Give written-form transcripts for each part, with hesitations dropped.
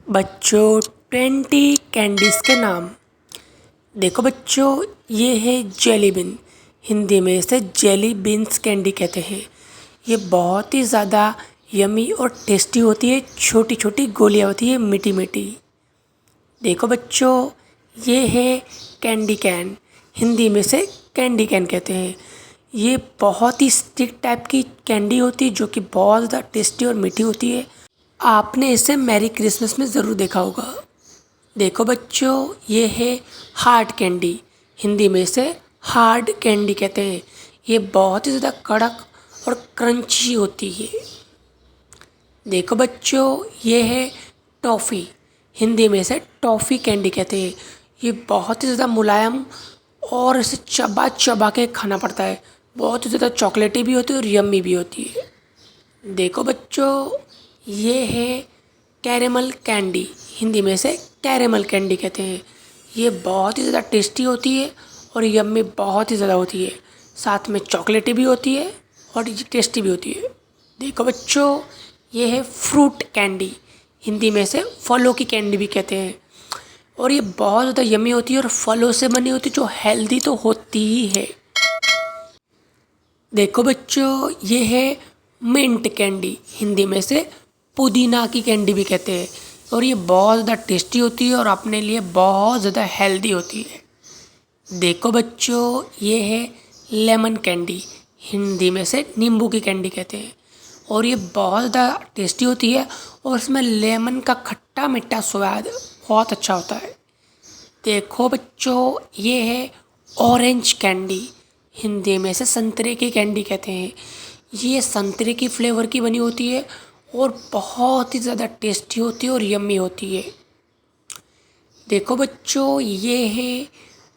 बच्चों 20 कैंडीज़ के नाम। देखो बच्चों, ये है जेली बिन। हिंदी में इसे जेली बीन्स कैंडी कहते हैं। ये बहुत ही ज़्यादा यमी और टेस्टी होती है। छोटी छोटी गोलियाँ होती है, मीठी मीठी। देखो बच्चों, ये है कैंडी कैन। हिंदी में से कैंडी कैन कहते हैं। ये बहुत ही स्टिक टाइप की कैंडी होती है जो कि बहुत ज़्यादा टेस्टी और मीठी होती है। आपने इसे मैरी क्रिसमस में ज़रूर देखा होगा। देखो बच्चों, ये है हार्ड कैंडी। हिंदी में इसे हार्ड कैंडी कहते हैं। ये बहुत ही ज़्यादा कड़क और क्रंची होती है। देखो बच्चों, ये है टॉफ़ी। हिंदी में इसे टॉफ़ी कैंडी कहते हैं। ये बहुत ही ज़्यादा मुलायम और इसे चबा चबा के खाना पड़ता है। बहुत ही ज़्यादा चॉकलेटी भी होती है और यम्मी भी होती है। देखो बच्चों, ये है कैरेमल कैंडी। हिंदी में इसे कैरेमल कैंडी कहते हैं। ये बहुत ही ज़्यादा टेस्टी होती है और यम्मी बहुत ही ज़्यादा होती है। साथ में चॉकलेटी भी होती है और ये टेस्टी भी होती है। देखो बच्चों, ये है फ्रूट कैंडी। हिंदी में इसे फलों की कैंडी भी कहते हैं और ये बहुत ज़्यादा यम्मी होती है और फलों से बनी होती है, जो हेल्दी तो होती ही है। देखो बच्चों, ये है मिंट कैंडी। हिंदी में से पुदीना की कैंडी भी कहते हैं और ये बहुत ज़्यादा टेस्टी होती है और अपने लिए बहुत ज़्यादा हेल्दी होती है। देखो बच्चों, ये है लेमन कैंडी। हिंदी में से नींबू की कैंडी कहते हैं और ये बहुत ज़्यादा टेस्टी होती है और इसमें लेमन का खट्टा मीठा स्वाद बहुत अच्छा होता है। देखो बच्चों, ये है ऑरेंज कैंडी। हिंदी में से संतरे की कैंडी कहते हैं। ये संतरे की फ्लेवर की बनी होती है और बहुत ही ज़्यादा टेस्टी होती है और यम्मी होती है। देखो बच्चों, ये है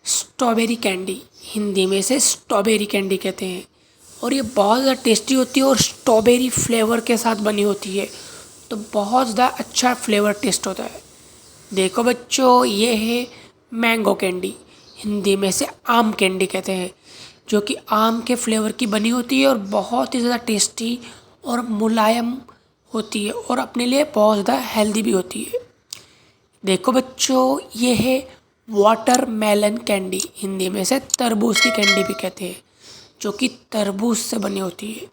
स्ट्रॉबेरी कैंडी। हिंदी में से स्ट्रॉबेरी कैंडी कहते हैं और ये बहुत ज़्यादा टेस्टी होती है और स्ट्रॉबेरी फ्लेवर के साथ बनी होती है, तो बहुत ज़्यादा अच्छा फ्लेवर टेस्ट होता है। देखो बच्चों, ये है मैंगो कैंडी। हिंदी में से आम कैंडी कहते हैं, जो कि आम के फ्लेवर की बनी होती है और बहुत ही ज़्यादा टेस्टी और मुलायम होती है और अपने लिए बहुत ज़्यादा हेल्दी भी होती है। देखो बच्चों, ये है वाटरमेलन कैंडी। हिंदी में से तरबूज की कैंडी भी कहते हैं, जो कि तरबूज से बनी होती है,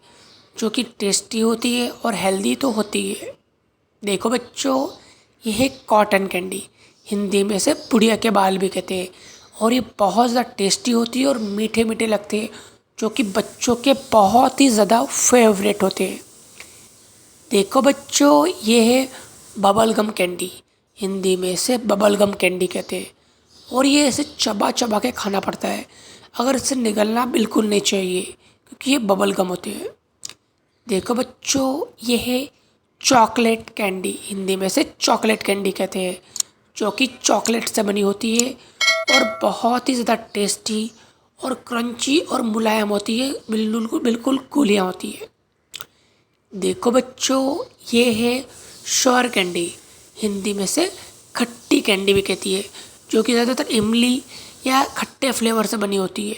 जो कि टेस्टी होती है और हेल्दी तो होती है। देखो बच्चों, ये है कॉटन कैंडी। हिंदी में से बुढ़िया के बाल भी कहते हैं और ये बहुत ज़्यादा टेस्टी होती है और मीठे मीठे लगते हैं, जो कि बच्चों के बहुत ही ज़्यादा फेवरेट होते हैं। देखो बच्चों, ये है बबल गम कैंडी। हिंदी में इसे बबल गम कैंडी कहते हैं और ये इसे चबा चबा के खाना पड़ता है। अगर इसे निगलना बिल्कुल नहीं चाहिए क्योंकि ये बबल गम होते हैं। देखो बच्चों, ये है चॉकलेट कैंडी। हिंदी में से चॉकलेट कैंडी कहते हैं, जो कि चॉकलेट से बनी होती है और बहुत ही ज़्यादा टेस्टी और क्रंची और मुलायम होती है। बिल्कुल बिल्कुल गोलियाँ होती है। देखो बच्चों, ये है श्योर कैंडी। हिंदी में से खट्टी कैंडी भी कहती है, जो कि ज़्यादातर इमली या खट्टे फ्लेवर से बनी होती है,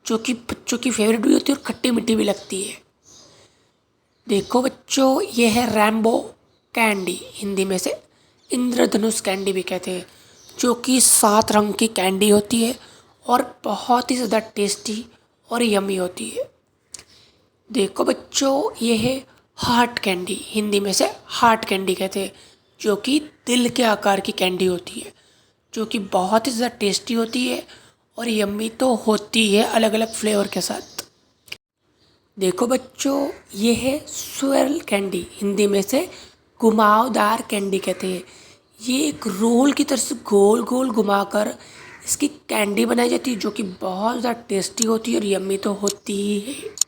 जो कि बच्चों की फेवरेट भी होती है और खट्टी मीठी भी लगती है। देखो बच्चों, ये है रैम्बो कैंडी। हिंदी में से इंद्रधनुष कैंडी भी कहते हैं, जो कि 7 रंग की कैंडी होती है और बहुत ही ज़्यादा टेस्टी और यम्मी होती है। देखो बच्चों, ये है हार्ट कैंडी। हिंदी में से हार्ट कैंडी कहते हैं, जो कि दिल के आकार की कैंडी होती है, जो कि बहुत ही ज़्यादा टेस्टी होती है और यम्मी तो होती है अलग अलग फ्लेवर के साथ। देखो बच्चों, ये है स्वेरल कैंडी। हिंदी में से घुमावदार कैंडी कहते हैं। ये एक रोल की तरह से गोल गोल घुमाकर इसकी कैंडी बनाई जाती है, जो कि बहुत ज़्यादा टेस्टी होती है और यम्मी तो होती ही है।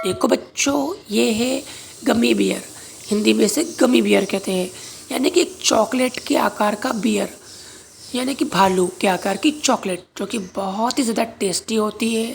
देखो बच्चों, ये है गमी बियर। हिंदी में से गमी बियर कहते हैं, यानी कि एक चॉकलेट के आकार का बियर, यानी कि भालू के आकार की चॉकलेट, जो कि बहुत ही ज़्यादा टेस्टी होती है